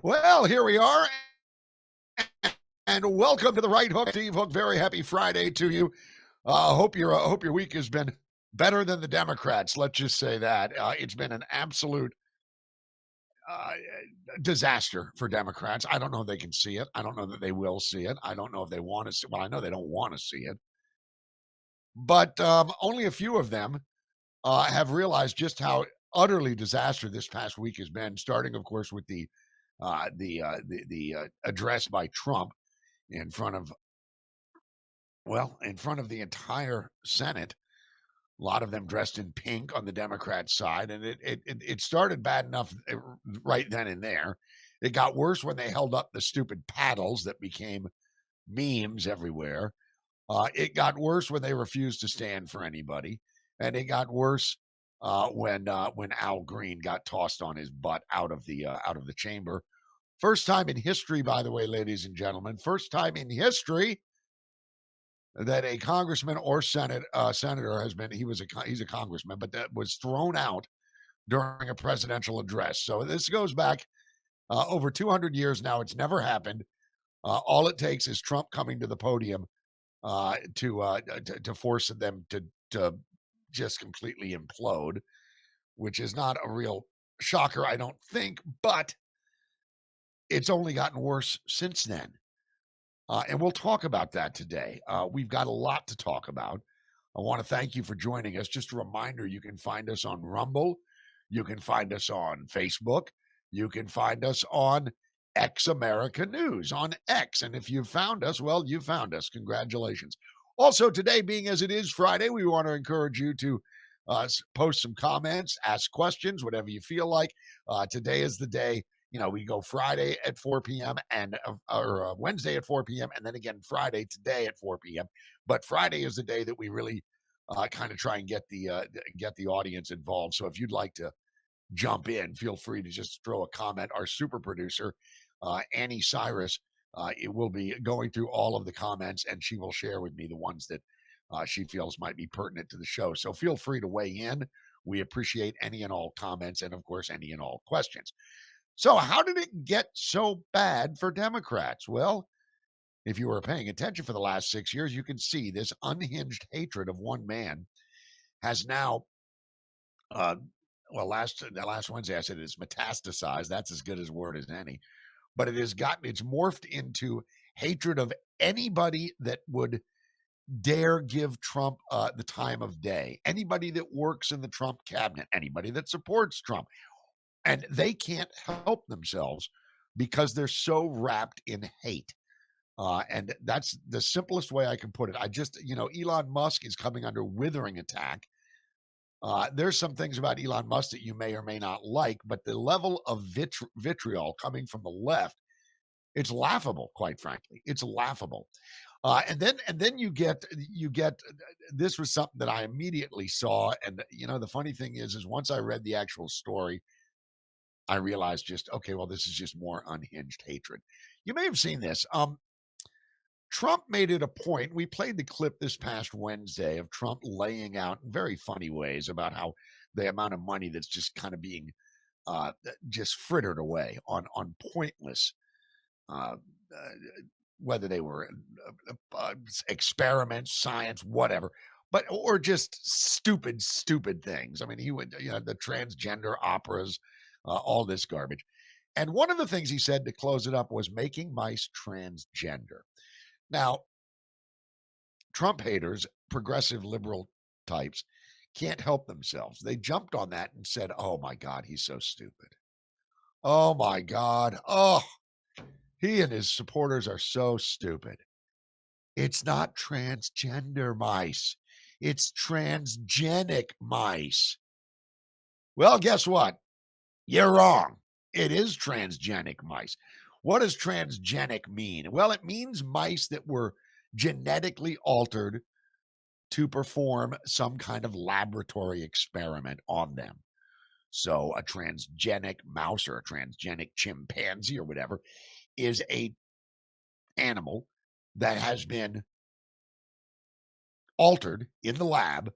Well, here we are, and welcome to the Right Hook, Steve Hook. Very happy Friday to you. Hope your week has been better than the Democrats. Let's just say that it's been an absolute uh, disaster for Democrats. I don't know if they can see it. I don't know that they will see it. I don't know if they want to see. Well, I know they don't want to see it, but only a few of them have realized just how utterly disaster this past week has been. Starting, of course, with the address by Trump in front of in front of the entire Senate. A lot of them dressed in pink on the Democrat side, and it started bad enough right then and there. It got worse when they held up the stupid paddles that became memes everywhere. It got worse when they refused to stand for anybody, and it got worse when Al Green got tossed on his butt out of the chamber. First time in history, by the way, ladies and gentlemen, first time in history that a congressman or senator has been. He's a congressman, but that was thrown out during a presidential address. So this goes back over 200 years now. It's never happened. All it takes is Trump coming to the podium to force them to just completely implode, which is not a real shocker, I don't think, but it's only gotten worse since then. And we'll talk about that today. We've got a lot to talk about. I want to thank you for joining us. Just a reminder, you can find us on Rumble. You can find us on Facebook. You can find us on X America News on X. And if you've found us, well, you found us. Congratulations. Also, today, being as it is Friday, we want to encourage you to post some comments, ask questions, whatever you feel like. Today is the day. We go Friday at 4 p.m. and or Wednesday at 4 p.m. and then again Friday today at 4 p.m. But Friday is the day that we really kind of try and get the audience involved. So if you'd like to jump in, feel free to just throw a comment. Our super producer, Annie Cyrus, it will be going through all of the comments, and she will share with me the ones that she feels might be pertinent to the show. So feel free to weigh in. We appreciate any and all comments, and of course, any and all questions. So, how did it get so bad for Democrats? Well, if you were paying attention for the last 6 years, you can see this unhinged hatred of one man has now, uh, last Wednesday I said it's metastasized. That's as good as word as any. But it's morphed into hatred of anybody that would dare give Trump the time of day, anybody that works in the Trump cabinet, anybody that supports Trump. And they can't help themselves because they're so wrapped in hate. And that's the simplest way I can put it. Elon Musk is coming under withering attack. There's some things about Elon Musk that you may or may not like, but the level of vitriol coming from the left, it's laughable, quite frankly. It's laughable. And then you get this was something that I immediately saw. And the funny thing is once I read the actual story, I realized just, okay, well, this is just more unhinged hatred. You may have seen this. Trump made it a point. We played the clip this past Wednesday of Trump laying out in very funny ways about how the amount of money that's just kind of being just frittered away on pointless, uh, uh, whether they were experiments, science, whatever, or just stupid things. I mean, he would, the transgender operas, all this garbage. And one of the things he said to close it up was making mice transgender. Now, Trump haters, progressive liberal types, can't help themselves. They jumped on that and said, "Oh my God, he's so stupid. Oh my God. Oh, he and his supporters are so stupid. It's not transgender mice. It's transgenic mice." Well, guess what? You're wrong. It is transgenic mice. What does transgenic mean? Well, it means mice that were genetically altered to perform some kind of laboratory experiment on them. So a transgenic mouse or a transgenic chimpanzee or whatever is a animal that has been altered in the lab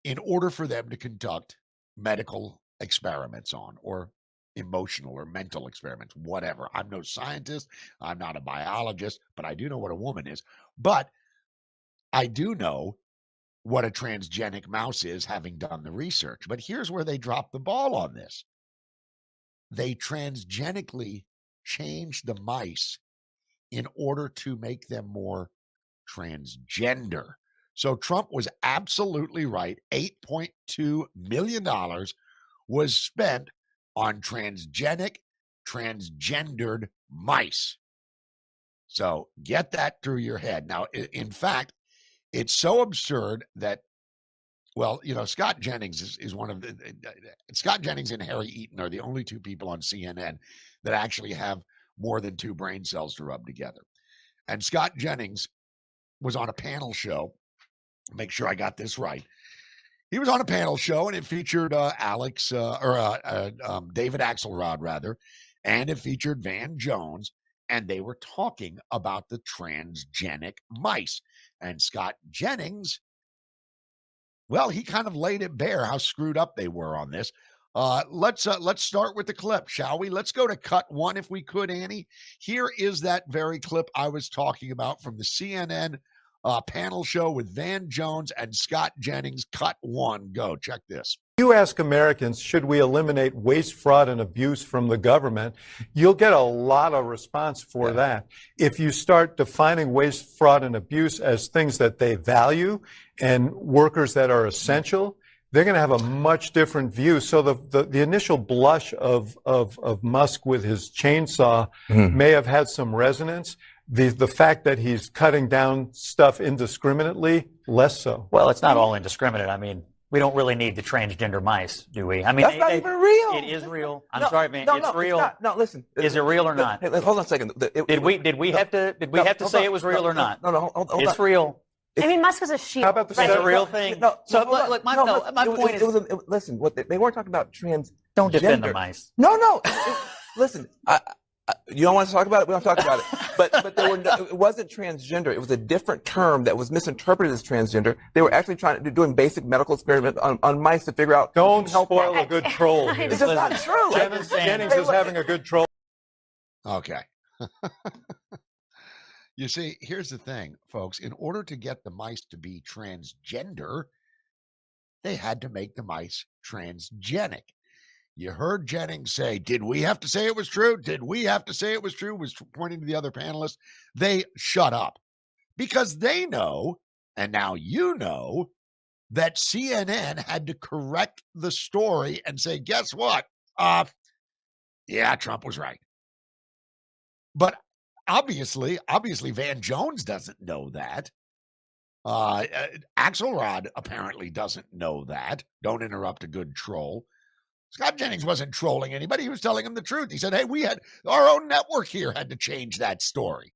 in order for them to conduct medical experiments on or emotional or mental experiments, whatever. I'm no scientist. I'm not a biologist, but I do know what a woman is. But I do know what a transgenic mouse is, having done the research. But here's where they dropped the ball on this. They transgenically changed the mice in order to make them more transgender. So Trump was absolutely right. $8.2 million was spent on transgendered mice. So get that through your head. Now, in fact, it's so absurd that, well, Scott Jennings is one of Scott Jennings and Harry Eaton are the only two people on CNN that actually have more than two brain cells to rub together. And Scott Jennings was on a panel show. Make sure I got this right. He was on a panel show, and it featured David Axelrod, rather, and it featured Van Jones, and they were talking about the transgenic mice. And Scott Jennings, well, he kind of laid it bare how screwed up they were on this. Let's start with the clip, shall we? Let's go to cut one, if we could, Annie. Here is that very clip I was talking about from the CNN panel show with Van Jones and Scott Jennings. Cut one. Go. Check this. You ask Americans, should we eliminate waste, fraud, and abuse from the government? You'll get a lot of response for that. If you start defining waste, fraud, and abuse as things that they value and workers that are essential, they're going to have a much different view. So the initial blush of Musk with his chainsaw may have had some resonance. The fact that he's cutting down stuff indiscriminately, less so. Well, it's not all indiscriminate. I mean, we don't really need the transgender mice, do we? I mean, that's not even real. It is real. I'm sorry, man. It's real. It's not. No, listen. Is it real or not? Hey, hold on a second. Did we have to say it was real or not? No, hold it's real. I mean, Musk was a shield. How about the It's a real thing. So look, my point is, listen. They weren't talking about trans. Don't defend the mice. No. Listen, you don't want to talk about it. We don't talk about it. But it wasn't transgender. It was a different term that was misinterpreted as transgender. They were actually doing basic medical experiments on mice to figure out. Don't spoil a good troll. It's just not true. Jennings is having a good troll. Okay. You see, here's the thing, folks. In order to get the mice to be transgender, they had to make the mice transgenic. You heard Jennings say, did we have to say it was true? Did we have to say it was true? Was pointing to the other panelists. They shut up because they know, and now you know, that CNN had to correct the story and say, guess what? Yeah, Trump was right. But obviously, Van Jones doesn't know that. Axelrod apparently doesn't know that. Don't interrupt a good troll. Scott Jennings wasn't trolling anybody. He was telling him the truth. He said, hey, we had our own network here had to change that story.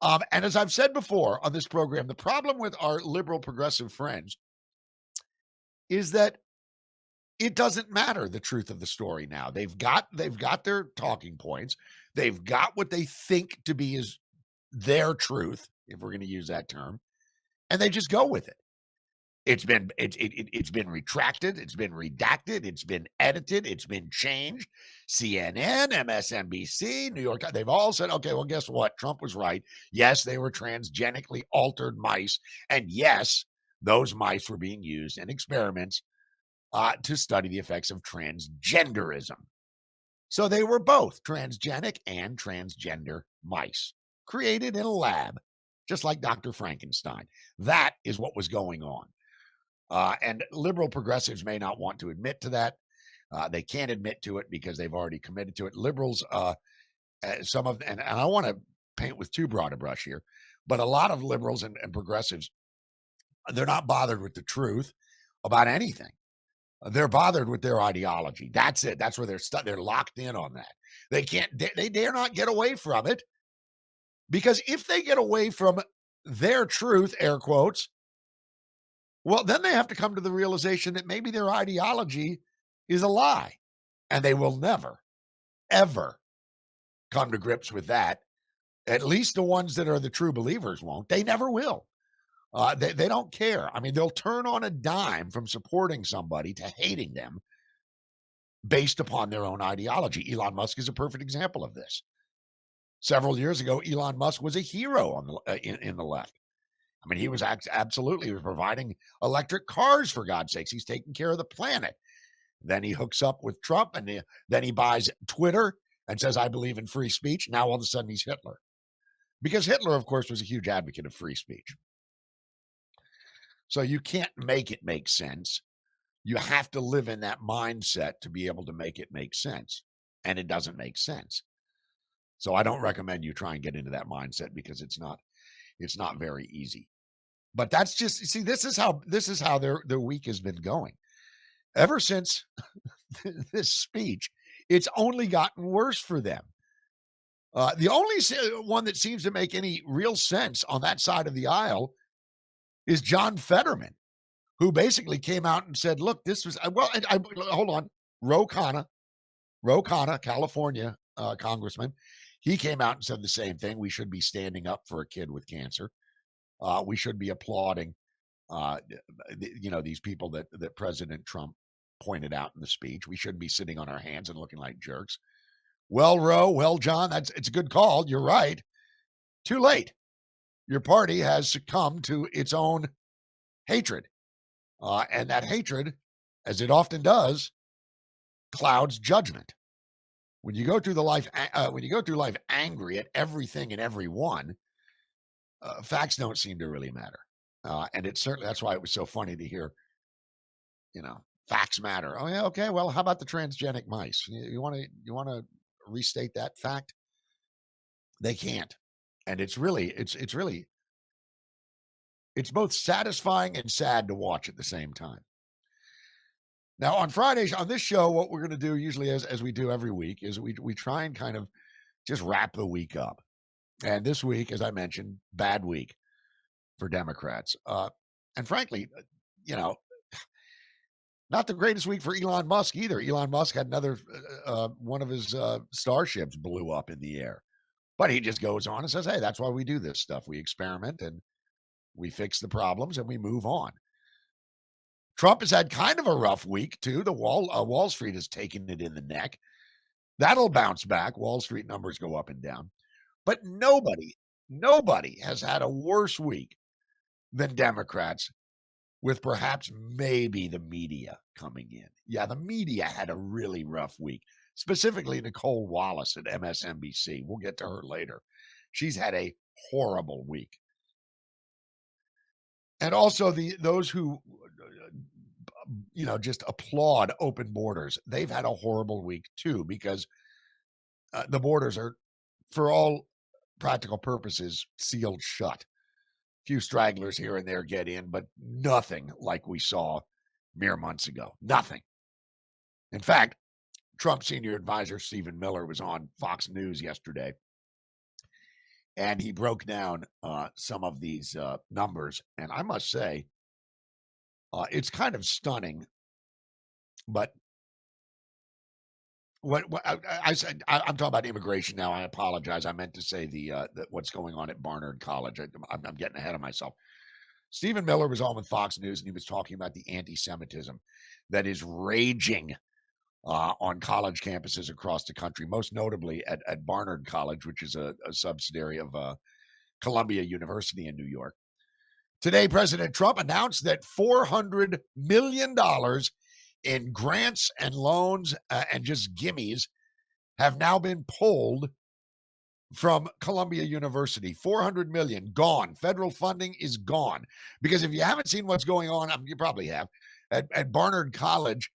And as I've said before on this program, the problem with our liberal progressive friends is that it doesn't matter the truth of the story now. They've got their talking points. They've got what they think to be is their truth, if we're going to use that term, and they just go with it. It's been retracted, it's been redacted, it's been edited, it's been changed. CNN, MSNBC, New York Times, they've all said, okay, well, guess what? Trump was right. Yes, they were transgenically altered mice. And yes, those mice were being used in experiments to study the effects of transgenderism. So they were both transgenic and transgender mice created in a lab, just like Dr. Frankenstein. That is what was going on. And liberal progressives may not want to admit to that. They can't admit to it because they've already committed to it. Liberals, some of, and I want to paint with too broad a brush here, but a lot of liberals and progressives, they're not bothered with the truth about anything. They're bothered with their ideology. That's it. That's where they're stuck. They're locked in on that. They can't, they dare not get away from it, because if they get away from their truth, air quotes, well, then they have to come to the realization that maybe their ideology is a lie, and they will never, ever come to grips with that. At least the ones that are the true believers won't. They never will. They don't care. I mean, they'll turn on a dime from supporting somebody to hating them based upon their own ideology. Elon Musk is a perfect example of this. Several years ago, Elon Musk was a hero on in the left. I mean, he was absolutely providing electric cars, for God's sakes. He's taking care of the planet. Then he hooks up with Trump, and then he buys Twitter and says, I believe in free speech. Now all of a sudden he's Hitler. Because Hitler, of course, was a huge advocate of free speech. So you can't make it make sense. You have to live in that mindset to be able to make it make sense. And it doesn't make sense. So I don't recommend you try and get into that mindset, because it's not very easy. But that's just, see, this is how their week has been going. Ever since this speech, it's only gotten worse for them. The only one that seems to make any real sense on that side of the aisle is John Fetterman, who basically came out and said, look, this was, hold on, Ro Khanna, California congressman, he came out and said the same thing. We should be standing up for a kid with cancer. We should be applauding, these people that President Trump pointed out in the speech. We shouldn't be sitting on our hands and looking like jerks. Well, Ro, well, John, it's a good call. You're right. Too late. Your party has succumbed to its own hatred. And that hatred, as it often does, clouds judgment. When you go through life angry at everything and everyone, facts don't seem to really matter. And that's why it was so funny to hear, facts matter. Oh yeah, okay. Well, how about the transgenic mice? You want to restate that fact? They can't. And it's both satisfying and sad to watch at the same time. Now, on Fridays on this show, what we're going to do usually, as we do every week, is we try and kind of just wrap the week up. And this week, as I mentioned, bad week for Democrats. And frankly, not the greatest week for Elon Musk either. Elon Musk had another one of his starships blew up in the air. But he just goes on and says, hey, that's why we do this stuff. We experiment and we fix the problems and we move on. Trump has had kind of a rough week, too. The Wall Street has taken it in the neck. That'll bounce back. Wall Street numbers go up and down. But nobody has had a worse week than Democrats, with perhaps maybe the media coming in. Yeah, the media had a really rough week, specifically Nicole Wallace at MSNBC. We'll get to her later. She's had a horrible week. And also those who just applaud open borders, they've had a horrible week too, because the borders are, for all practical purposes, sealed shut. A few stragglers here and there get in, but nothing like we saw mere months ago. Nothing. In fact, Trump senior advisor Stephen Miller was on Fox News yesterday, and he broke down some of these numbers. And I must say, it's kind of stunning. But what I said, I'm talking about immigration now. I apologize. I meant to say the what's going on at Barnard College. I'm getting ahead of myself. Stephen Miller was on with Fox News, and he was talking about the anti-Semitism that is raging on college campuses across the country, most notably at Barnard College, which is a subsidiary of Columbia University in New York. Today, President Trump announced that $400 million in grants and loans and just gimmies have now been pulled from Columbia University. 400 million gone. Federal funding is gone. Because if you haven't seen what's going on, you probably have, at Barnard College,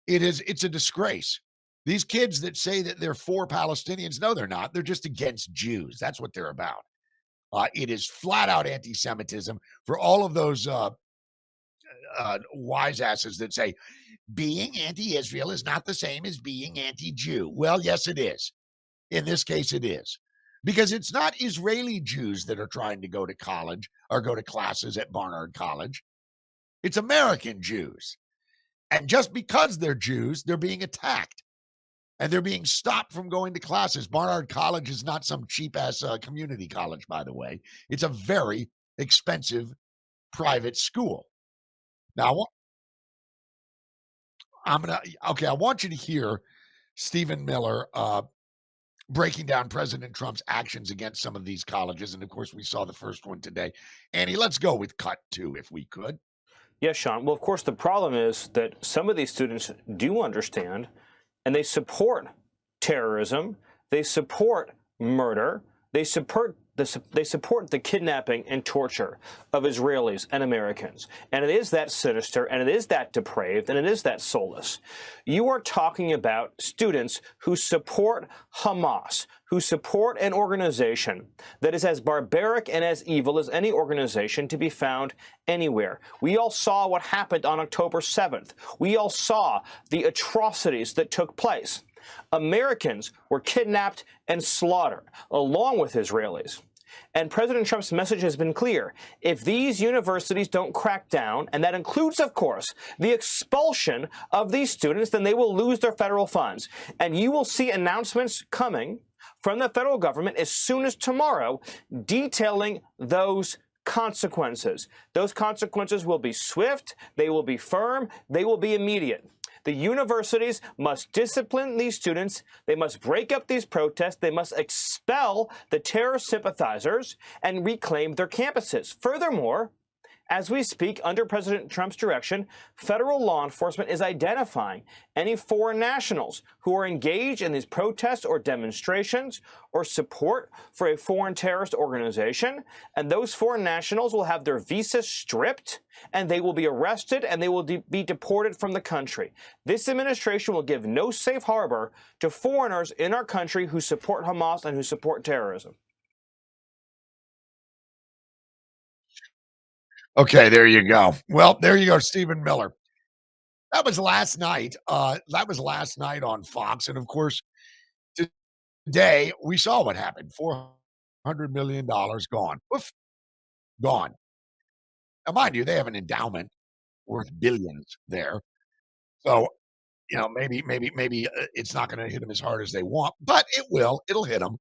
it's a disgrace. These kids that say that they're for Palestinians, no, they're not. They're just against Jews. That's what they're about. It is flat out anti-Semitism for all of those wise asses that say being anti-Israel is not the same as being anti-Jew. Well, yes, it is. In this case, it is. Because it's not Israeli Jews that are trying to go to college or go to classes at Barnard College. It's American Jews. And just because they're Jews, they're being attacked. And they're being stopped from going to classes. Barnard College is not some cheap-ass community college, by the way. It's a very expensive private school. Now, okay, I want you to hear Stephen Miller breaking down President Trump's actions against some of these colleges. And of course, we saw the first one today. Annie, let's go with cut two, if we could. Yes, Sean. Well, of course, the problem is that some of these students do understand and they support terrorism, they support murder, they support the kidnapping and torture of Israelis and Americans. And it is that sinister, and it is that depraved, and it is that soulless. You are talking about students who support Hamas, who support an organization that is as barbaric and as evil as any organization to be found anywhere. We all saw what happened on October 7th. We all saw the atrocities that took place. Americans were kidnapped and slaughtered, along with Israelis. And President Trump's message has been clear. If these universities don't crack down, and that includes, of course, the expulsion of these students, then they will lose their federal funds. And you will see announcements coming from the federal government as soon as tomorrow detailing those consequences. Those consequences will be swift, they will be firm, they will be immediate. The universities must discipline these students. They must break up these protests. They must expel the terrorist sympathizers and reclaim their campuses. Furthermore, as we speak, under President Trump's direction, federal law enforcement is identifying any foreign nationals who are engaged in these protests or demonstrations or support for a foreign terrorist organization. And those foreign nationals will have their visas stripped, and they will be arrested, and they will be deported from the country. This administration will give no safe harbor to foreigners in our country who support Hamas and who support terrorism. Okay, there you go. Well, there you go, Stephen Miller. That was last night. On Fox. And of course, today we saw what happened. $400 million gone. Oof, gone. Now, mind you, they have an endowment worth billions there. So, maybe it's not going to hit them as hard as they want, but it will. It'll hit them.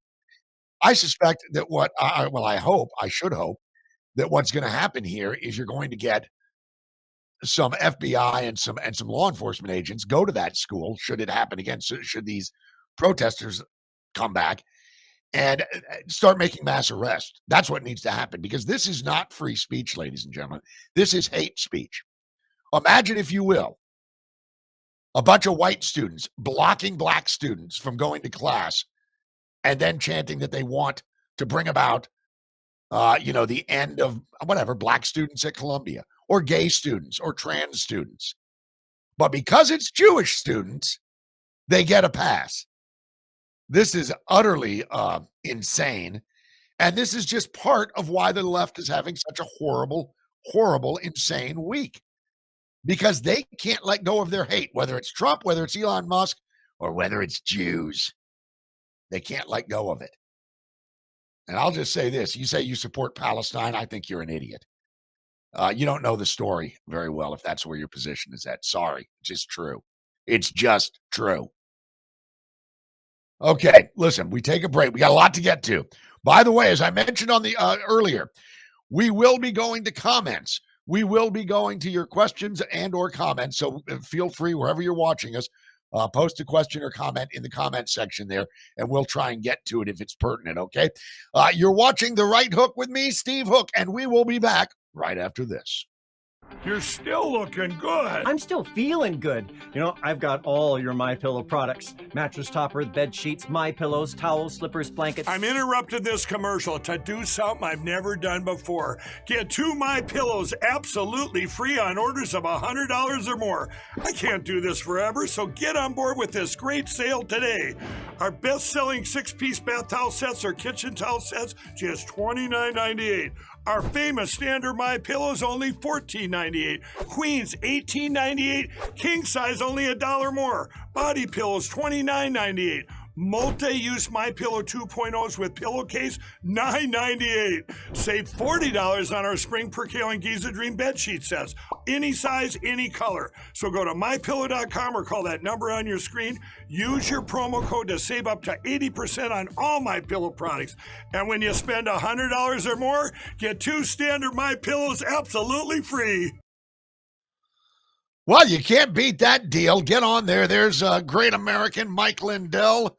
I suspect that I should hope that what's going to happen here is you're going to get some FBI and some law enforcement agents go to that school should it happen again. So should these protesters come back and start making mass arrests? That's what needs to happen, because this is not free speech, ladies and gentlemen. This is hate speech. Imagine, if you will, a bunch of white students blocking black students from going to class and then chanting that they want to bring about the end of whatever, black students at Columbia or gay students or trans students. But because it's Jewish students, they get a pass. This is utterly insane. And this is just part of why the left is having such a horrible, horrible, insane week. Because they can't let go of their hate, whether it's Trump, whether it's Elon Musk, or whether it's Jews. They can't let go of it. And I'll just say this. You say you support Palestine, I think you're an idiot. You don't know the story very well if that's where your position is at. Sorry, it's just true. It's just true. Okay, listen, we take a break. We got a lot to get to. By the way, as I mentioned on the earlier, we will be going to comments. We will be going to your questions and or comments. So feel free, wherever you're watching us, post a question or comment in the comment section there, and we'll try and get to it if it's pertinent, okay? You're watching The Right Hook with me, Steve Hook, and we will be back right after this. You're still looking good. I'm still feeling good. You know, I've got all your MyPillow products. Mattress topper, bed sheets, MyPillows, towels, slippers, blankets. I'm interrupting this commercial to do something I've never done before. Get 2 MyPillows absolutely free on orders of $100 or more. I can't do this forever, so get on board with this great sale today. Our best-selling 6-piece bath towel sets or kitchen towel sets, just $29.98. Our famous standard MyPillows only $14.98. Queens $18.98. King size only $1 more. Body pillows $29.98. Multi-use MyPillow 2.0s with pillowcase $9.98. Save $40 on our Spring Percale and Giza Dream bedsheet sets. Any size, any color. So go to MyPillow.com or call that number on your screen. Use your promo code to save up to 80% on all MyPillow products. And when you spend $100 or more, get 2 standard MyPillows absolutely free. Well, you can't beat that deal. Get on there. There's a great American, Mike Lindell.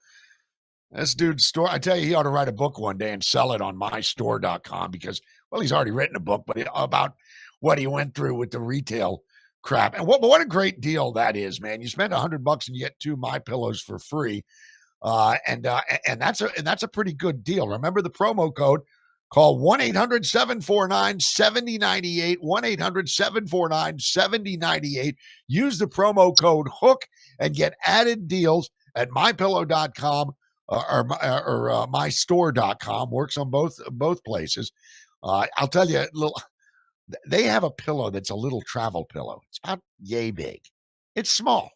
This dude's store. I tell you, he ought to write a book one day and sell it on mystore.com because, well, he's already written a book, but about what he went through with the retail crap. And what a great deal that is, man. You spend $100 and you get 2 My Pillows for free. And that's a pretty good deal. Remember the promo code. Call 1-800-749-7098, 1-800-749-7098. Use the promo code HOOK and get added deals at mypillow.com or mystore.com. Works on both places. I'll tell you, they have a pillow that's a little travel pillow. It's about yay big. It's small,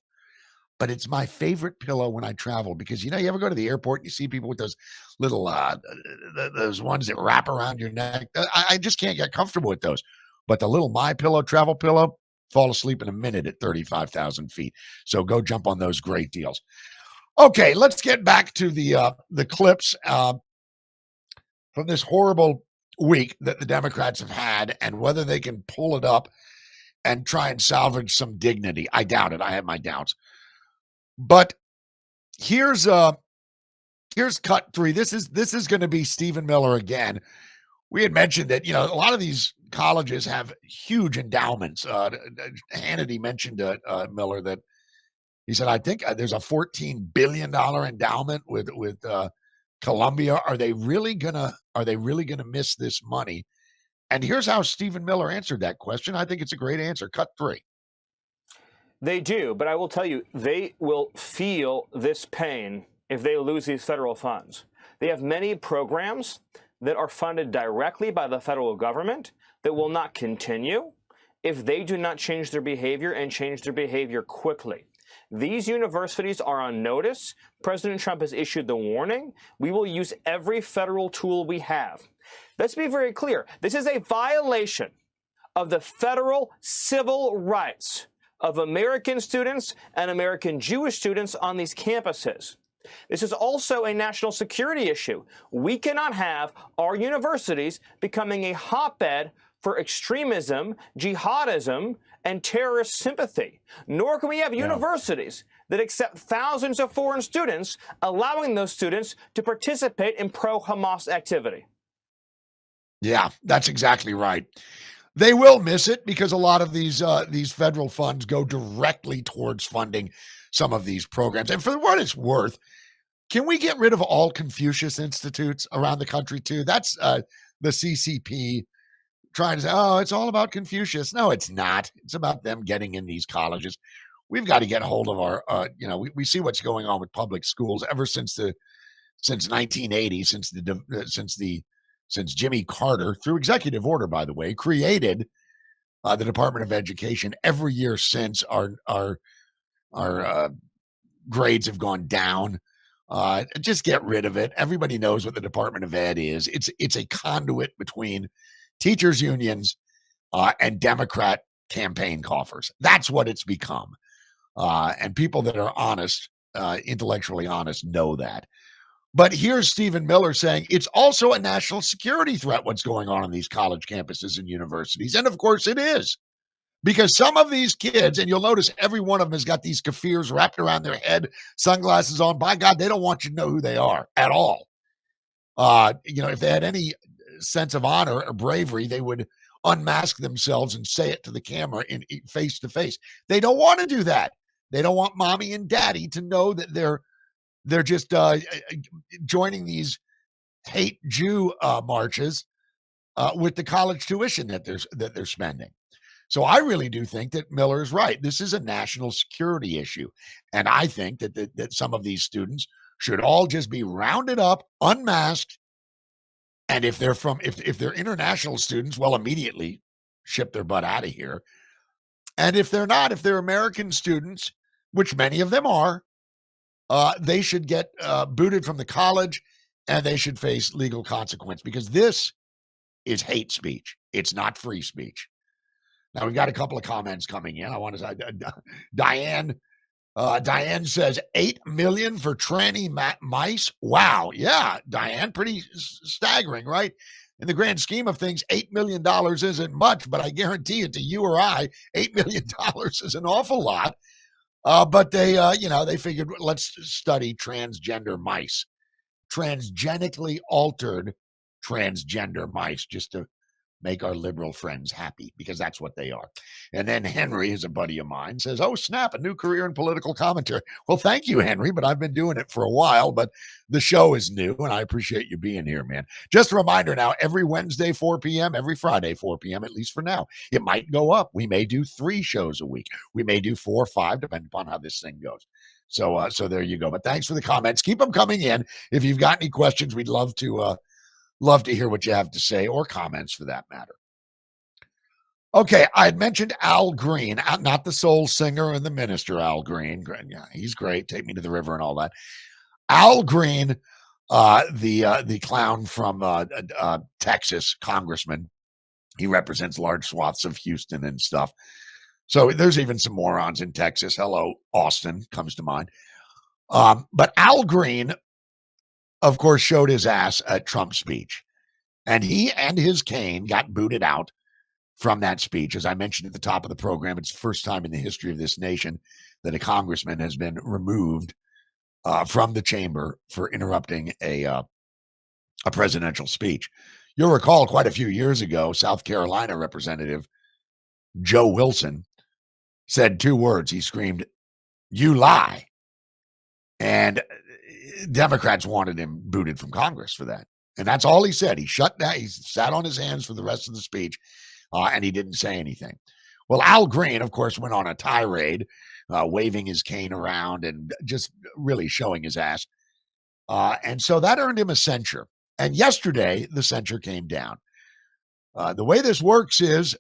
but it's my favorite pillow when I travel because, you ever go to the airport and you see people with those little, those ones that wrap around your neck. I just can't get comfortable with those. But the little My Pillow travel pillow, fall asleep in a minute at 35,000 feet. So go jump on those great deals. Okay, let's get back to the clips from this horrible week that the Democrats have had and whether they can pull it up and try and salvage some dignity. I doubt it. I have my doubts. But here's cut 3. This is going to be Stephen Miller again. We had mentioned that, a lot of these colleges have huge endowments. Hannity mentioned Miller that he said, I think there's a $14 billion endowment with Columbia. Are they really gonna miss this money? And here's how Stephen Miller answered that question. I think it's a great answer. Cut 3. They do, but I will tell you, they will feel this pain if they lose these federal funds. They have many programs that are funded directly by the federal government that will not continue if they do not change their behavior and change their behavior quickly. These universities are on notice. President Trump has issued the warning. We will use every federal tool we have. Let's be very clear. This is a violation of the federal civil rights of American students and American Jewish students on these campuses. This is also a national security issue. We cannot have our universities becoming a hotbed for extremism, jihadism, and terrorist sympathy. Nor can we have universities that accept thousands of foreign students, allowing those students to participate in pro-Hamas activity. Yeah, that's exactly right. They will miss it because a lot of these federal funds go directly towards funding some of these programs. And for what it's worth, can we get rid of all Confucius institutes around the country too? That's the CCP trying to say, oh, it's all about Confucius. No, it's not. It's about them getting in these colleges. We've got to get a hold of our, we see what's going on with public schools ever since 1980, since Jimmy Carter, through executive order, by the way, created the Department of Education. Every year since, our grades have gone down. Just get rid of it. Everybody knows what the Department of Ed is. It's a conduit between teachers' unions and Democrat campaign coffers. That's what it's become. And people that are honest, intellectually honest, know that. But here's Stephen Miller saying it's also a national security threat what's going on these college campuses and universities. And of course it is. Because some of these kids, and you'll notice every one of them has got these kafirs wrapped around their head, sunglasses on. By God, they don't want you to know who they are at all. If they had any sense of honor or bravery, they would unmask themselves and say it to the camera in face to face. They don't want to do that. They don't want mommy and daddy to know that they're just joining these hate Jew marches with the college tuition that they're spending. So I really do think that Miller is right. This is a national security issue, and I think that some of these students should all just be rounded up, unmasked, and if they're international students, well, immediately ship their butt out of here. And if they're not, if they're American students, which many of them are, they should get booted from the college and they should face legal consequence because this is hate speech. It's not free speech. Now, we've got a couple of comments coming in. I want to say, Diane says, $8 million for tranny mice. Wow. Yeah, Diane, pretty staggering, right? In the grand scheme of things, $8 million isn't much, but I guarantee it to you or I, $8 million is an awful lot. But they, they figured, let's study transgender mice, transgenically altered transgender mice, just to make our liberal friends happy, because that's what they are. And then Henry, who's a buddy of mine, says, oh, snap, a new career in political commentary. Well, thank you, Henry, but I've been doing it for a while, but the show is new, and I appreciate you being here, man. Just a reminder now, every Wednesday, 4 p.m., every Friday, 4 p.m., at least for now. It might go up. We may do 3 shows a week. We may do 4 or 5, depending upon how this thing goes. So there you go. But thanks for the comments. Keep them coming in. If you've got any questions, we'd love to hear what you have to say, or comments for that matter. Okay, I had mentioned Al Green, not the soul singer and the minister, Al Green. Yeah, he's great. Take me to the river and all that. Al Green, the clown from Texas, congressman. He represents large swaths of Houston and stuff. So there's even some morons in Texas. Hello, Austin comes to mind. But Al Green, of course, showed his ass at Trump's speech. And he and his cane got booted out from that speech. As I mentioned at the top of the program, it's the first time in the history of this nation that a congressman has been removed from the chamber for interrupting a presidential speech. You'll recall quite a few years ago, South Carolina Representative Joe Wilson said 2 words. He screamed, "You lie." And Democrats wanted him booted from Congress for that. And that's all he said. He shut down. He sat on his hands for the rest of the speech, and he didn't say anything. Well, Al Green, of course, went on a tirade, waving his cane around and just really showing his ass. And so that earned him a censure. And yesterday, the censure came down. The way this works is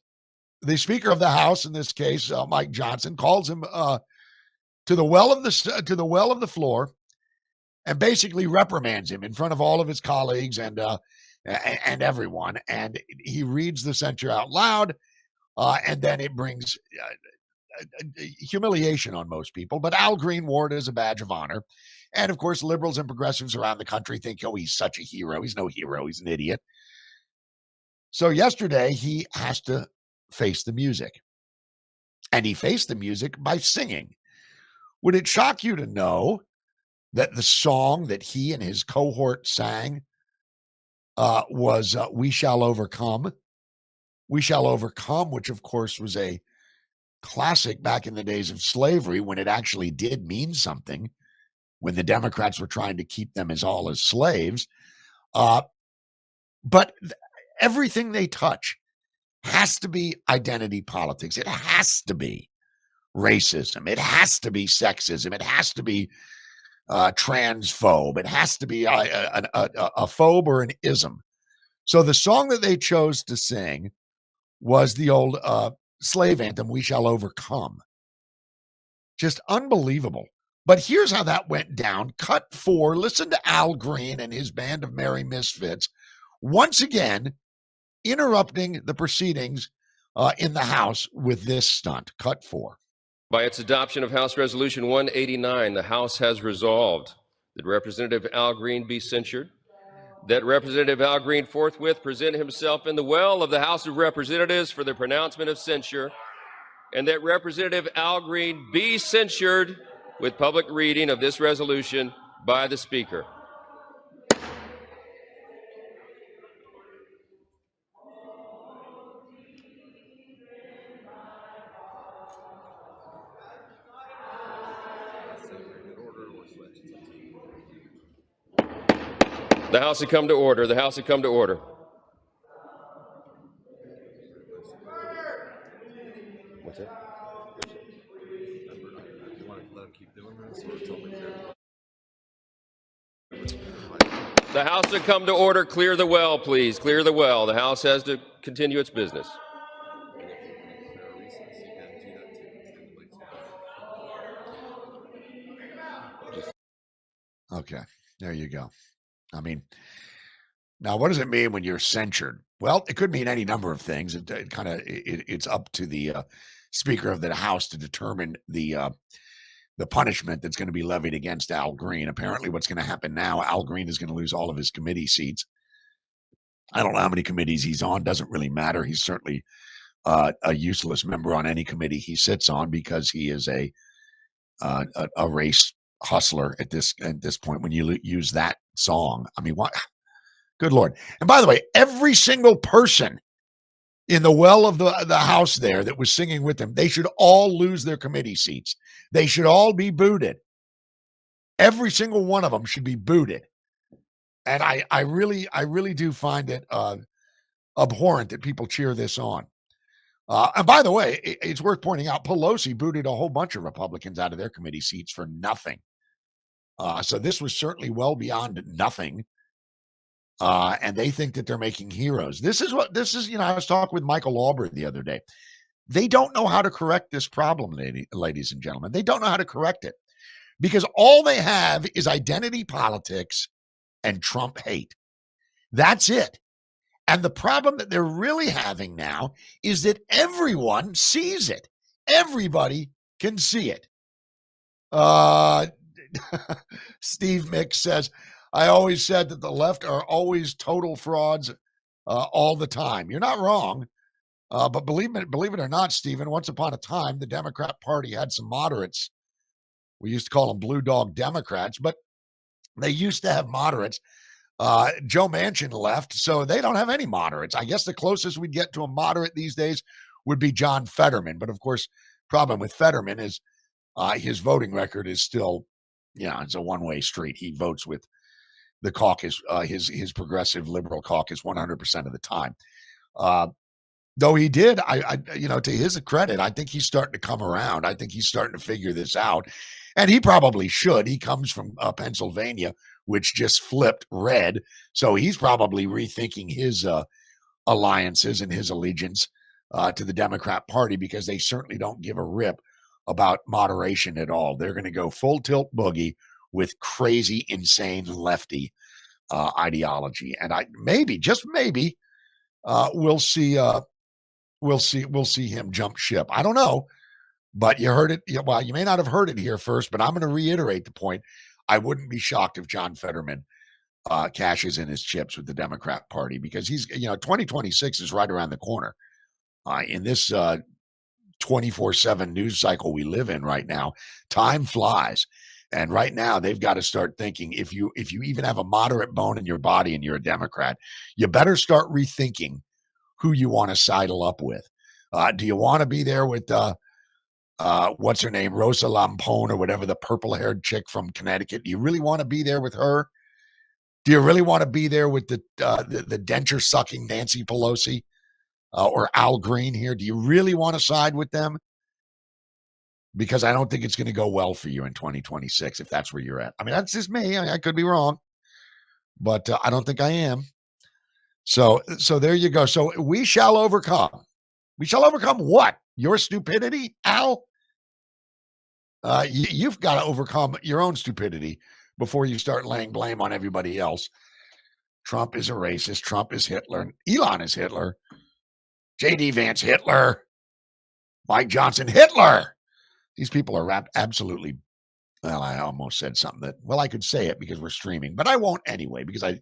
the Speaker of the House, in this case, Mike Johnson, calls him to the well of the floor, and basically reprimands him in front of all of his colleagues and everyone. And he reads the censure out loud, and then it brings humiliation on most people. But Al Green wore it as a badge of honor. And, of course, liberals and progressives around the country think, oh, he's such a hero. He's no hero. He's an idiot. So yesterday, he has to face the music. And he faced the music by singing. Would it shock you to know that the song that he and his cohort sang was We Shall Overcome? We Shall Overcome, which, of course, was a classic back in the days of slavery, when it actually did mean something, when the Democrats were trying to keep them as slaves. But everything they touch has to be identity politics. It has to be racism. It has to be sexism. It has to be transphobe. It has to be a phobe or an ism. So the song that they chose to sing was the old slave anthem, We Shall Overcome. Just unbelievable. But here's how that went down. Cut 4. Listen to Al Green and his band of merry misfits once again interrupting the proceedings in the House with this stunt. Cut 4. By its adoption of House Resolution 189, the House has resolved that Representative Al Green be censured, that Representative Al Green forthwith present himself in the well of the House of Representatives for the pronouncement of censure, and that Representative Al Green be censured with public reading of this resolution by the Speaker. The House had come to order. The House had come to order. What's that? The House had come to order. Clear the well, please. Clear the well. The House has to continue its business. Okay, there you go. I mean, now what does it mean when you're censured? Well, it could mean any number of things. It's up to the Speaker of the House to determine the punishment that's going to be levied against Al Green. Apparently, what's going to happen now, Al Green is going to lose all of his committee seats. I don't know how many committees he's on. Doesn't really matter. He's certainly a useless member on any committee he sits on because he is a race hustler at this point. When you use that song, I mean, what? Good Lord! And by the way, every single person in the well of the house there that was singing with them, they should all lose their committee seats. They should all be booted. Every single one of them should be booted. And I really do find it abhorrent that people cheer this on. And by the way, it's worth pointing out, Pelosi booted a whole bunch of Republicans out of their committee seats for nothing. So this was certainly well beyond nothing. And they think that they're making heroes. This is, I was talking with Michael Albright the other day. They don't know how to correct this problem, ladies and gentlemen. They don't know how to correct it because all they have is identity politics and Trump hate. That's it. And the problem that they're really having now is that everyone sees it. Everybody can see it. Steve Mick says, I always said that the left are always total frauds all the time. You're not wrong. But believe it or not, Stephen, once upon a time, the Democrat Party had some moderates. We used to call them blue dog Democrats, but they used to have moderates. Joe Manchin left, so they don't have any moderates. I guess the closest we'd get to a moderate these days would be John Fetterman. But of course, problem with Fetterman is his voting record is still, it's a one-way street. He votes with the caucus, his progressive liberal caucus 100% of the time. Though he did, to his credit, I think he's starting to come around. I think he's starting to figure this out. And he probably should. He comes from Pennsylvania, which just flipped red. So he's probably rethinking his alliances and his allegiance to the Democrat Party because they certainly don't give a rip about moderation at all. They're going to go full tilt boogie with crazy, insane lefty ideology. And just maybe, we'll see him jump ship. I don't know. But you heard it. Well, you may not have heard it here first, but I'm going to reiterate the point. I wouldn't be shocked if John Fetterman cashes in his chips with the Democrat Party because 2026 is right around the corner. In this 24/7 news cycle we live in right now, time flies. And right now they've got to start thinking if you even have a moderate bone in your body and you're a Democrat, you better start rethinking who you want to sidle up with. Do you want to be there with what's her name, Rosa Lampone or whatever, the purple-haired chick from Connecticut? Do you really want to be there with her? Do you really want to be there with the denture-sucking Nancy Pelosi or Al Green here? Do you really want to side with them? Because I don't think it's going to go well for you in 2026 if that's where you're at. I mean, that's just me. I could be wrong, but I don't think I am. So there you go. So we shall overcome. We shall overcome what? Your stupidity, Al? You've got to overcome your own stupidity before you start laying blame on everybody else. Trump is a racist. Trump is Hitler. Elon is Hitler. J.D. Vance, Hitler. Mike Johnson, Hitler. These people are absolutely, well, I almost said something that, well, I could say it because we're streaming, but I won't anyway because I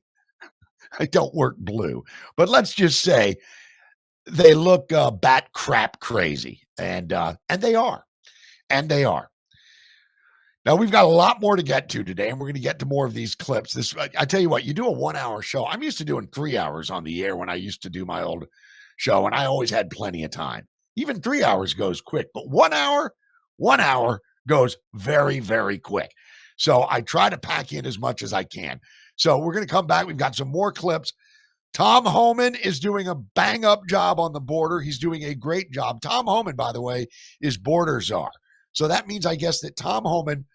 don't work blue. But let's just say they look bat crap crazy, and they are. And they are. Now, we've got a lot more to get to today, and we're going to get to more of these clips. I tell you what, you do a 1 hour show. I'm used to doing 3 hours on the air when I used to do my old show, and I always had plenty of time. Even 3 hours goes quick, but 1 hour goes very, very quick. So I try to pack in as much as I can. So we're going to come back. We've got some more clips. Tom Homan is doing a bang-up job on the border. He's doing a great job. Tom Homan, by the way, is border czar. So that means, I guess, that Tom Homan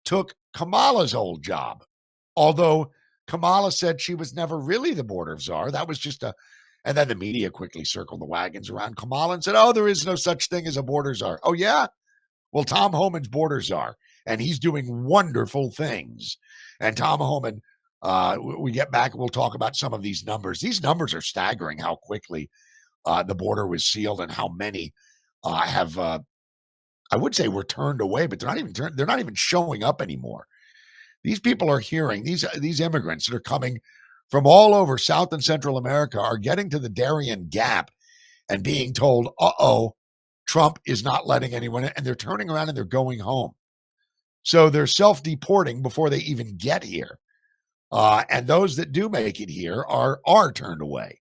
took Kamala's old job. Although Kamala said she was never really the border czar. That was just and then the media quickly circled the wagons around Kamala and said, oh, there is no such thing as a border czar. Oh, yeah? Well, Tom Homan's border czar, and he's doing wonderful things. And Tom Homan, we get back and we'll talk about some of these numbers. These numbers are staggering how quickly the border was sealed and how many have, I would say, were turned away, but they're not even showing up anymore. These people are hearing, these immigrants that are coming from all over South and Central America are getting to the Darien Gap and being told, uh-oh, Trump is not letting anyone in, and they're turning around and they're going home. So they're self-deporting before they even get here. And those that do make it here are turned away.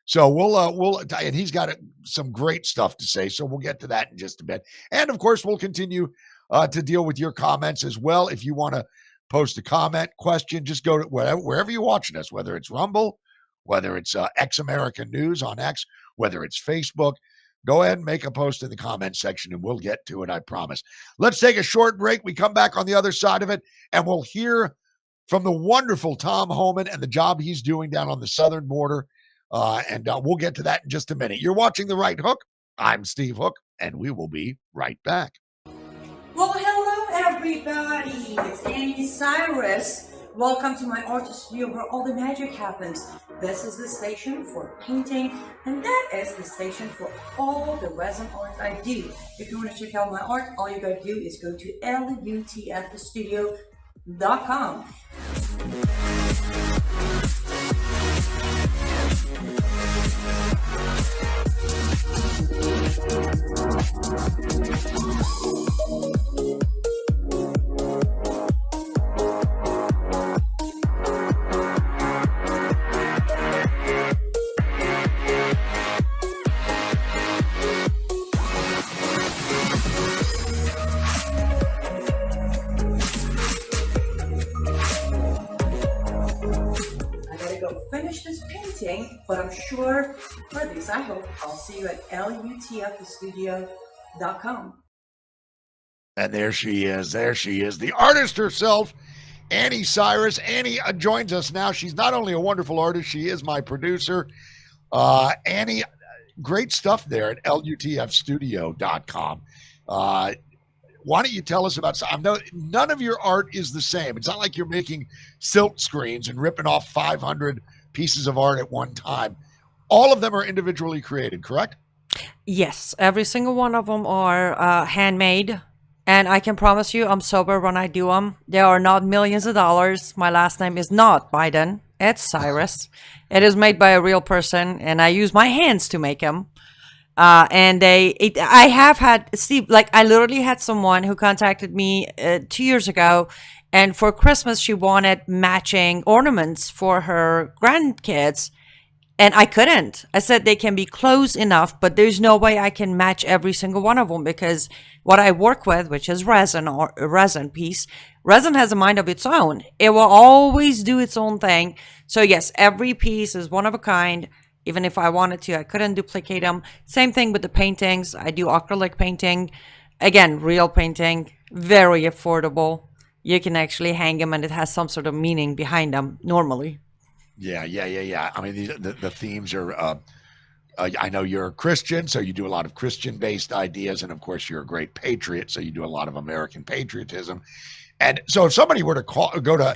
So we'll and he's got some great stuff to say. So we'll get to that in just a bit. And of course, we'll continue to deal with your comments as well. If you want to post a comment, question, just go to wherever you're watching us, whether it's Rumble, whether it's X American News on X, whether it's Facebook. Go ahead and make a post in the comment section and we'll get to it, I promise. Let's take a short break. We come back on the other side of it and we'll hear from the wonderful Tom Homan and the job he's doing down on the southern border. And we'll get to that in just a minute. You're watching The Right Hook. I'm Steve Hook, and we will be right back. Well, hello, everybody. It's Annie Cyrus. Welcome to my art studio where all the magic happens. This is the station for painting, and that is the station for all the resin art I do. If you want to check out my art, all you gotta do is go to lutfstudio.com. Finish this painting, but I'm sure, for at least I hope, I'll see you at lutfstudio.com. And there she is. There she is. The artist herself, Annie Cyrus. Annie joins us now. She's not only a wonderful artist, she is my producer. Annie, great stuff there at lutfstudio.com. Why don't you tell us about, I know none of your art is the same. It's not like you're making silk screens and ripping off 500 pieces of art at one time. All of them are individually created, correct? Yes, every single one of them are handmade. And I can promise you I'm sober when I do them. They are not millions of dollars. My last name is not Biden. It's Cyrus. It is made by a real person, and I use my hands to make them. I have had, Steve, like I literally had someone who contacted me 2 years ago, and for Christmas she wanted matching ornaments for her grandkids, and I couldn't. I said they can be close enough, but there's no way I can match every single one of them because what I work with, which is resin or a resin piece, resin has a mind of its own. It will always do its own thing. So yes, every piece is one of a kind. Even if I wanted to, I couldn't duplicate them. Same thing with the paintings. I do acrylic painting. Again, real painting, very affordable. You can actually hang them and it has some sort of meaning behind them normally. Yeah. I mean, the themes are, I know you're a Christian, so you do a lot of Christian-based ideas. And of course, you're a great patriot, so you do a lot of American patriotism. And so if somebody were to go to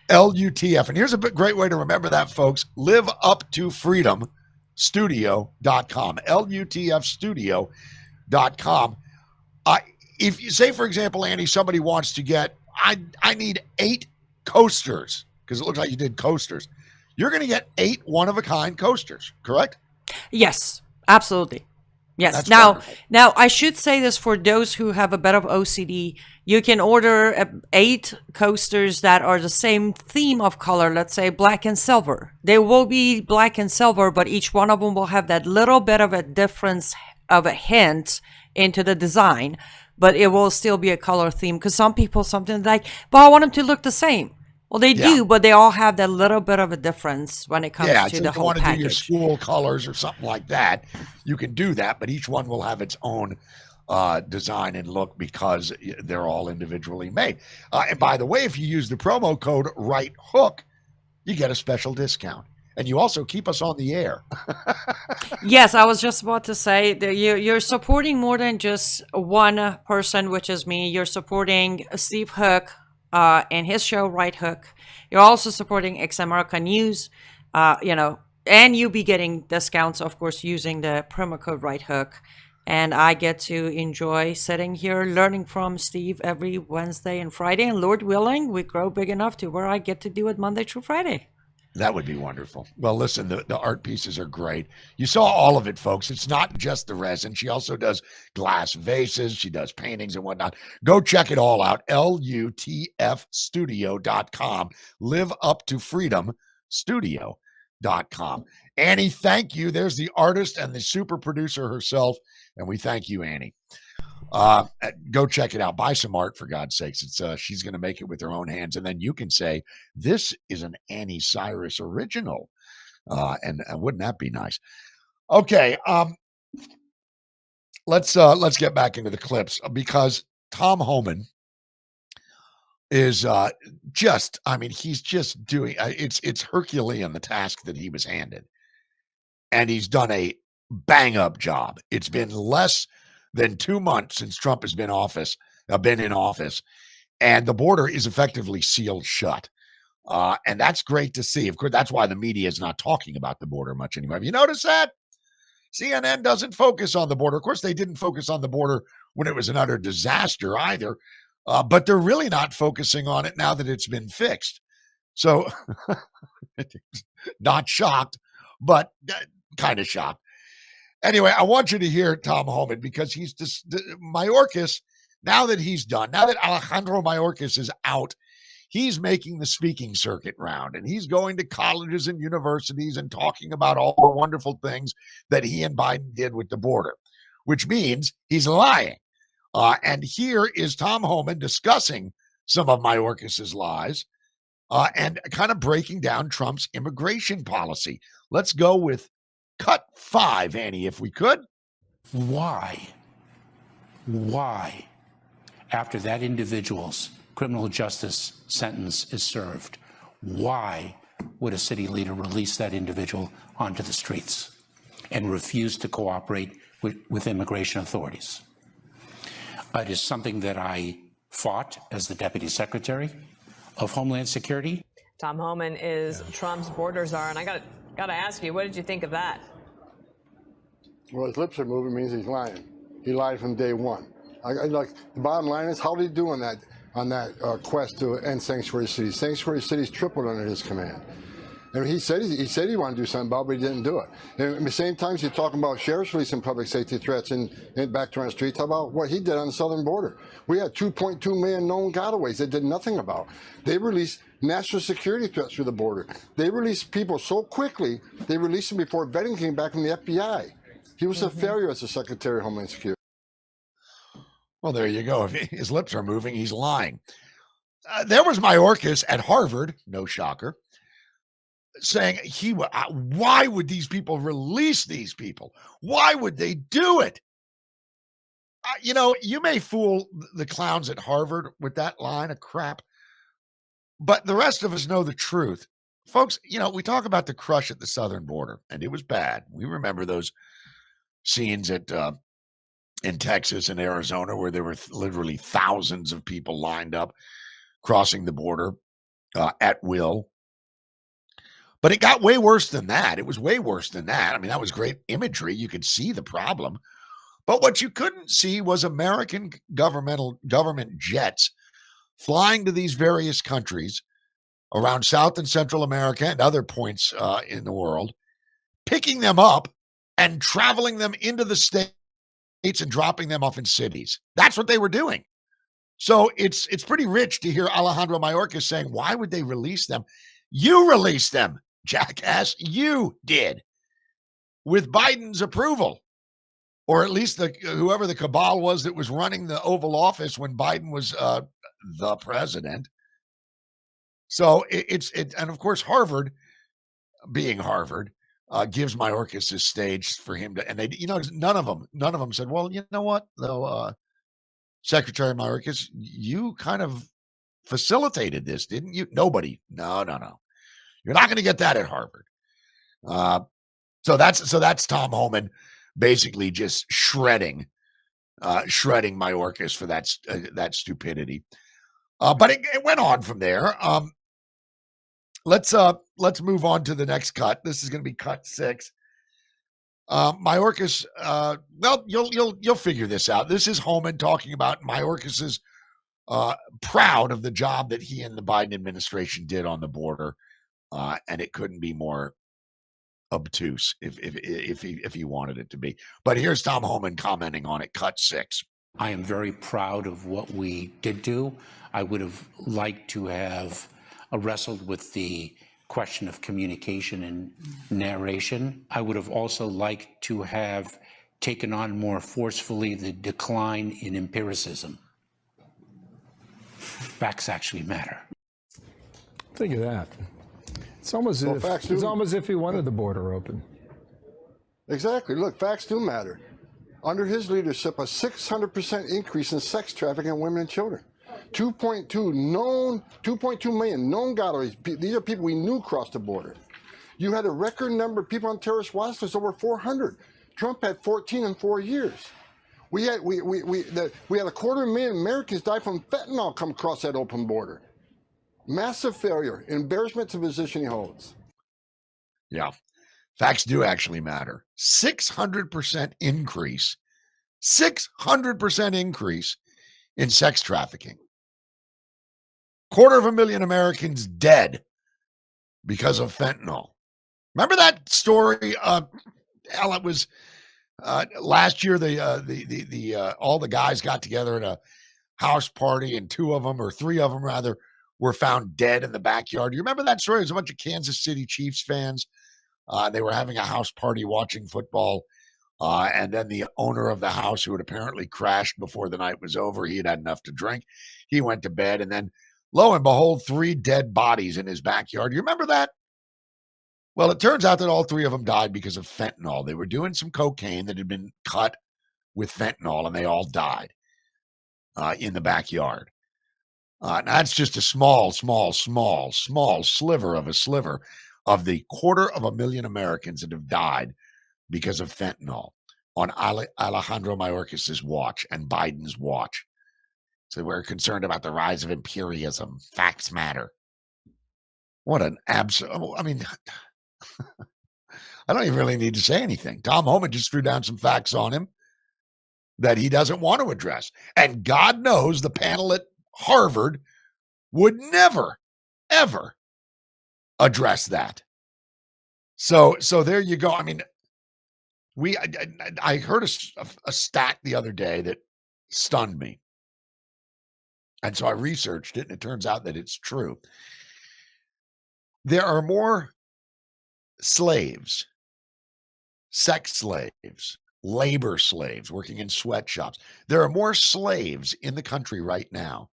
LUTF, and here's a great way to remember that, folks, Live Up to Freedom Studio.com, LUTFstudio.com. If you say, for example, Annie, somebody wants to get, I need 8 coasters, because it looks like you did coasters. You're going to get 8 one-of-a-kind coasters, correct? Yes, absolutely. Yes. That's now, wonderful. now I should say this for those who have a bit of OCD. You can order 8 coasters that are the same theme of color, let's say black and silver. They will be black and silver, but each one of them will have that little bit of a difference of a hint into the design, but it will still be a color theme because some people, something like, but I want them to look the same. Well, they do, but they all have that little bit of a difference when it comes to the whole package. Yeah, if you want to do your school colors or something like that, you can do that, but each one will have its own design and look because they're all individually made. And by the way, if you use the promo code RightHook, you get a special discount. And you also keep us on the air. Yes, I was just about to say that you're supporting more than just one person, which is me. You're supporting Steve Hook and his show, Right Hook. You're also supporting X American News, and you'll be getting discounts, of course, using the promo code Right Hook. And I get to enjoy sitting here learning from Steve every Wednesday and Friday. And Lord willing, we grow big enough to where I get to do it Monday through Friday. That would be wonderful. Well, listen, the art pieces are great. You saw all of it, folks. It's not just the resin. She also does glass vases. She does paintings and whatnot. Go check it all out. LUTFstudio.com. Live Up to Freedom Studio.com. Annie, thank you. There's the artist and the super producer herself. And we thank you, Annie. Go check it out. Buy some art, for God's sakes. It's she's going to make it with her own hands, and then you can say this is an Annie Cyrus original, and wouldn't that be nice? Okay, let's get back into the clips because Tom Homan is just, I mean, he's just doing it's Herculean the task that he was handed, and he's done a bang up job. It's been less than 2 months since Trump has been in office, and the border is effectively sealed shut. And that's great to see. Of course, that's why the media is not talking about the border much anymore. Have you noticed that? CNN doesn't focus on the border. Of course, they didn't focus on the border when it was an utter disaster either, but they're really not focusing on it now that it's been fixed. So, not shocked, but kind of shocked. Anyway, I want you to hear Tom Homan because he's just Mayorkas. Now that he's done, now that Alejandro Mayorkas is out, he's making the speaking circuit round, and he's going to colleges and universities and talking about all the wonderful things that he and Biden did with the border, which means he's lying. And here is Tom Homan discussing some of Mayorkas's lies and kind of breaking down Trump's immigration policy. Let's go with cut 5, Annie, if we could. Why, after that individual's criminal justice sentence is served, why would a city leader release that individual onto the streets and refuse to cooperate with immigration authorities? It is something that I fought as the Deputy Secretary of Homeland Security. Tom Homan is Trump's border czar, and I got to ask you, what did you think of that? Well, his lips are moving means he's lying. He lied from day one. Like the bottom line is, how did he do on that quest to end sanctuary cities? Sanctuary cities tripled under his command. And he said he wanted to do something about it, but he didn't do it. And at the same time, he's talking about sheriffs releasing public safety threats and back to our streets. How about what he did on the southern border? We had 2.2 million known gotaways they did nothing about. They released national security threats through the border. They released people so quickly, they released them before vetting came back from the FBI. He was a failure as a Secretary of Homeland Security. Well, there you go. If his lips are moving, he's lying. There was Mayorkas at Harvard, no shocker, saying why would these people release these people? Why would they do it? You may fool the clowns at Harvard with that line of crap, but the rest of us know the truth. Folks, we talk about the crush at the southern border, and it was bad. We remember those scenes in Texas and Arizona where there were literally thousands of people lined up crossing the border at will. But it got way worse than that. It was way worse than that. I mean, that was great imagery. You could see the problem. But what you couldn't see was American government jets flying to these various countries around South and Central America and other points in the world, picking them up and traveling them into the states and dropping them off in cities. That's what they were doing. So it's pretty rich to hear Alejandro Mayorkas saying, why would they release them? You released them, jackass. You did. With Biden's approval. Or at least whoever the cabal was that was running the Oval Office when Biden was the president. So and of course, Harvard, being Harvard, gives Mayorkas his stage for him to, and they, none of them said, well, you know what, though, Secretary Mayorkas, you kind of facilitated this, didn't you? Nobody. No. You're not going to get that at Harvard. So that's Tom Homan basically just shredding Mayorkas for that stupidity. But it went on from there. Let's move on to the next cut. This is going to be cut 6. Mayorkas, well, you'll figure this out. This is Homan talking about Mayorkas's proud of the job that he and the Biden administration did on the border. and it couldn't be more obtuse if he wanted it to be. But here's Tom Homan commenting on it. Cut 6. I am very proud of what we did do. I would have liked to have wrestled with the question of communication and narration. I would have also liked to have taken on more forcefully the decline in empiricism. Facts actually matter. Think of that. It's almost as if he wanted the border open. Exactly. Look, facts do matter. Under his leadership, a 600% increase in sex trafficking of women and children. 2.2 million known gotaways. These are people we knew crossed the border. You had a record number of people on terrorist watch list, over 400. Trump had 14 in 4 years. We had 250,000 Americans die from fentanyl come across that open border. Massive failure, embarrassment to the position he holds. Yeah, facts do actually matter. 600% increase. 600% increase in sex trafficking. 250,000 Americans dead because of fentanyl. Remember that story? It was last year. All the guys got together at a house party, and 2 of them, or 3 of them rather, were found dead in the backyard. You remember that story? It was a bunch of Kansas City Chiefs fans. They were having a house party watching football. And then the owner of the house, who had apparently crashed before the night was over, he had had enough to drink. He went to bed, and then lo and behold, 3 dead bodies in his backyard. You remember that? Well, it turns out that all 3 of them died because of fentanyl. They were doing some cocaine that had been cut with fentanyl, and they all died in the backyard. That's just a small sliver of of the 250,000 Americans that have died because of fentanyl on Alejandro Mayorkas's watch and Biden's watch. So we're concerned about the rise of imperialism. Facts matter. What an absolute, I mean, I don't even really need to say anything. Tom Homan just threw down some facts on him that he doesn't want to address. And God knows the panel at Harvard would never, ever address that. So there you go. I mean, I heard a stat the other day that stunned me. And so I researched it, and it turns out that it's true. There are more slaves, sex slaves, labor slaves working in sweatshops. There are more slaves in the country right now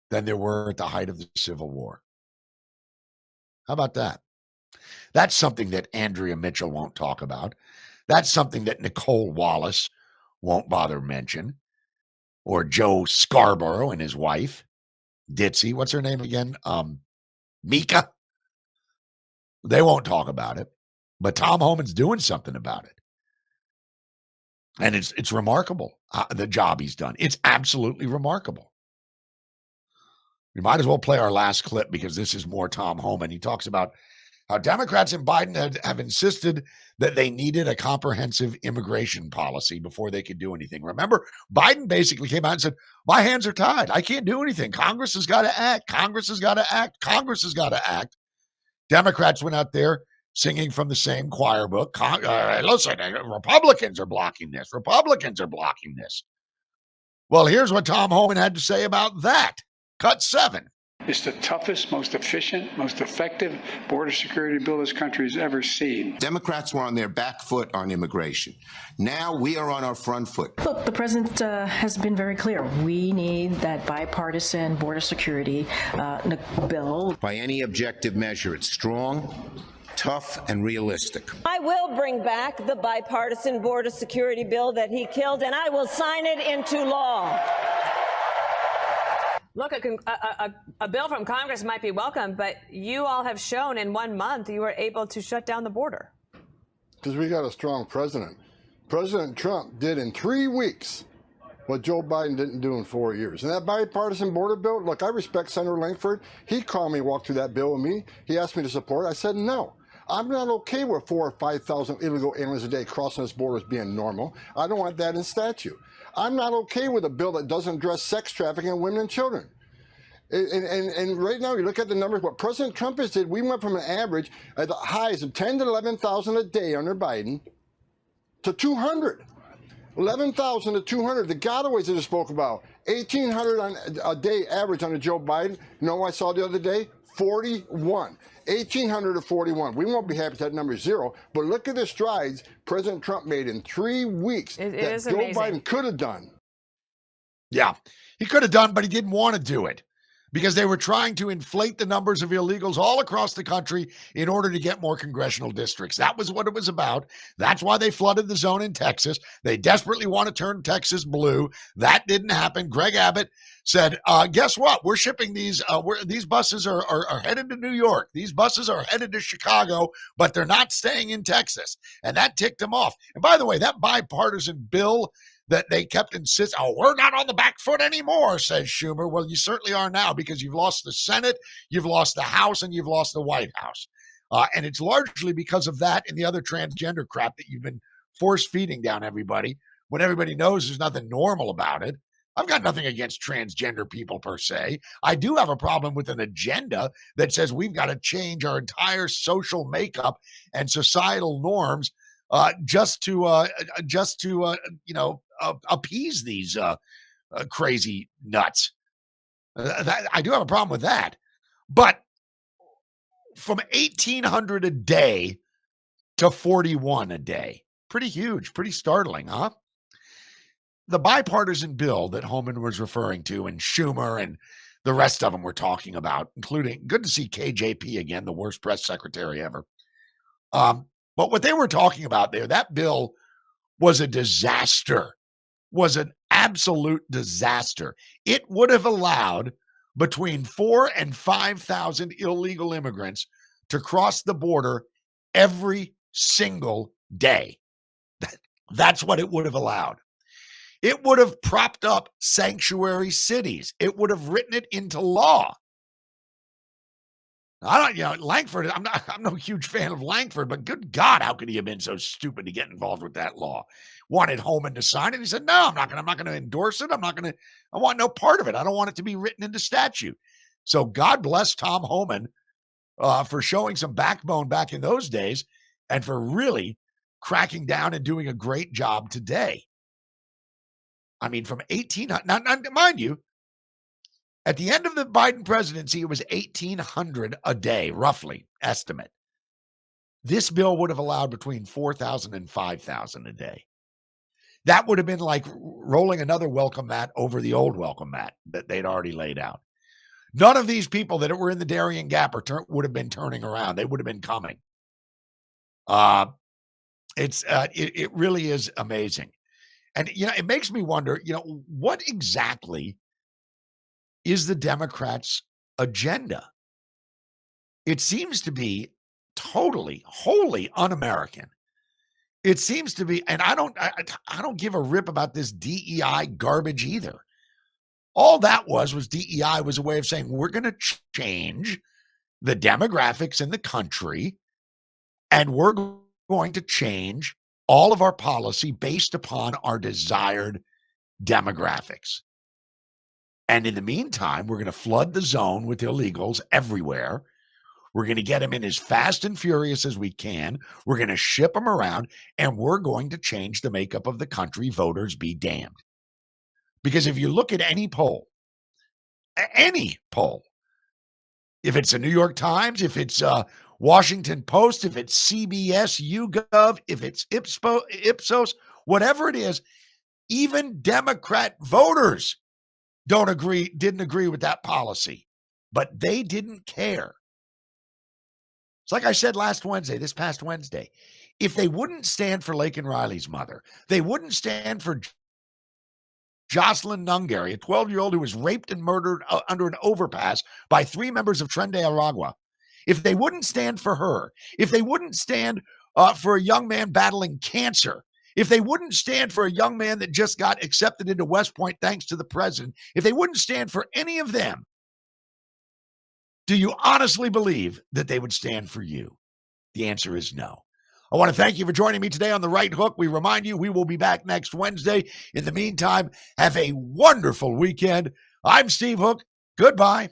than there were at the height of the Civil War. How about that? That's something that Andrea Mitchell won't talk about. That's something that Nicole Wallace won't bother mention. Or Joe Scarborough and his wife, Ditzy. What's her name again? Mika. They won't talk about it. But Tom Homan's doing something about it. And it's remarkable, the job he's done. It's absolutely remarkable. We might as well play our last clip because this is more Tom Homan. He talks about how Democrats and Biden have insisted that they needed a comprehensive immigration policy before they could do anything. Remember, Biden basically came out and said, my hands are tied. I can't do anything. Congress has got to act. Congress has got to act. Congress has got to act. Democrats went out there singing from the same choir book. Listen, Republicans are blocking this. Republicans are blocking this. Well, here's what Tom Homan had to say about that. Cut 7. It's the toughest, most efficient, most effective border security bill this country has ever seen. Democrats were on their back foot on immigration. Now we are on our front foot. Look, the president has been very clear. We need that bipartisan border security bill. By any objective measure, it's strong, tough, and realistic. I will bring back the bipartisan border security bill that he killed, and I will sign it into law. Look, a bill from Congress might be welcome, but you all have shown in 1 month you were able to shut down the border. Because we got a strong president. President Trump did in 3 weeks what Joe Biden didn't do in 4 years. And that bipartisan border bill, look, I respect Senator Langford. He called me, walked through that bill with me. He asked me to support it. I said no. I'm not okay with 4,000 or 5,000 illegal aliens a day crossing this border as being normal. I don't want that in statute. I'm not okay with a bill that doesn't address sex trafficking of women and children. And right now, you look at the numbers, what President Trump has did, we went from an average at the highs of 10 to 11,000 a day under Biden to 200. 11,000 to 200. The gotaways that I spoke about, 1,800 a day average under Joe Biden. You know what I saw the other day? 41. 1,800 to 41. We won't be happy if that number is zero, but look at the strides President Trump made in 3 weeks that Joe Biden could have done. Yeah, he could have done, but he didn't want to do it because they were trying to inflate the numbers of illegals all across the country in order to get more congressional districts. That was what it was about. That's why they flooded the zone in Texas. They desperately want to turn Texas blue. That didn't happen. Greg Abbott said, guess what? We're shipping these. These buses are headed to New York. These buses are headed to Chicago, but they're not staying in Texas. And that ticked him off. And by the way, that bipartisan bill that they kept insisting, we're not on the back foot anymore, says Schumer. Well, you certainly are now because you've lost the Senate, you've lost the House, and you've lost the White House. And it's largely because of that and the other transgender crap that you've been force feeding down everybody when everybody knows there's nothing normal about it. I've got nothing against transgender people per se. I do have a problem with an agenda that says we've got to change our entire social makeup and societal norms just to appease these crazy nuts. I do have a problem with that. But from 1,800 a day to 41 a day, pretty huge, pretty startling, huh? The bipartisan bill that Homan was referring to and Schumer and the rest of them were talking about, including, good to see KJP again, the worst press secretary ever. But what they were talking about there, that bill was a disaster, was an absolute disaster. It would have allowed between 4,000 and 5,000 illegal immigrants to cross the border every single day. That's what it would have allowed. It would have propped up sanctuary cities. It would have written it into law. Langford, I'm no huge fan of Langford, but good God, how could he have been so stupid to get involved with that law? Wanted Homan to sign it. He said, no, I'm not going to endorse it. I want no part of it. I don't want it to be written into statute. So God bless Tom Homan for showing some backbone back in those days and for really cracking down and doing a great job today. I mean, from 1,800, now, mind you, at the end of the Biden presidency, it was 1,800 a day, roughly, estimate. This bill would have allowed between 4,000 and 5,000 a day. That would have been like rolling another welcome mat over the old welcome mat that they'd already laid out. None of these people that were in the Darien Gap would have been turning around. They would have been coming. It really is amazing. And, it makes me wonder, what exactly is the Democrats' agenda? It seems to be totally, wholly un-American. It seems to be, and I don't give a rip about this DEI garbage either. All that was DEI was a way of saying we're going to change the demographics in the country, and we're going to change all of our policy based upon our desired demographics. And in the meantime, we're going to flood the zone with illegals everywhere. We're going to get them in as fast and furious as we can. We're going to ship them around, and we're going to change the makeup of the country. Voters be damned. Because if you look at any poll, if it's the New York Times, if it's Washington Post, if it's CBS, YouGov, if it's Ipsos, whatever it is, even Democrat voters didn't agree with that policy, but they didn't care. It's like I said this past Wednesday, if they wouldn't stand for Laken Riley's mother, they wouldn't stand for Jocelyn Nungary, a 12-year-old who was raped and murdered under an overpass by 3 members of Tren de Aragua. If they wouldn't stand for her, if they wouldn't stand for a young man battling cancer, if they wouldn't stand for a young man that just got accepted into West Point thanks to the president, if they wouldn't stand for any of them, do you honestly believe that they would stand for you? The answer is no. I want to thank you for joining me today on The Right Hook. We remind you we will be back next Wednesday. In the meantime, have a wonderful weekend. I'm Steve Hook. Goodbye.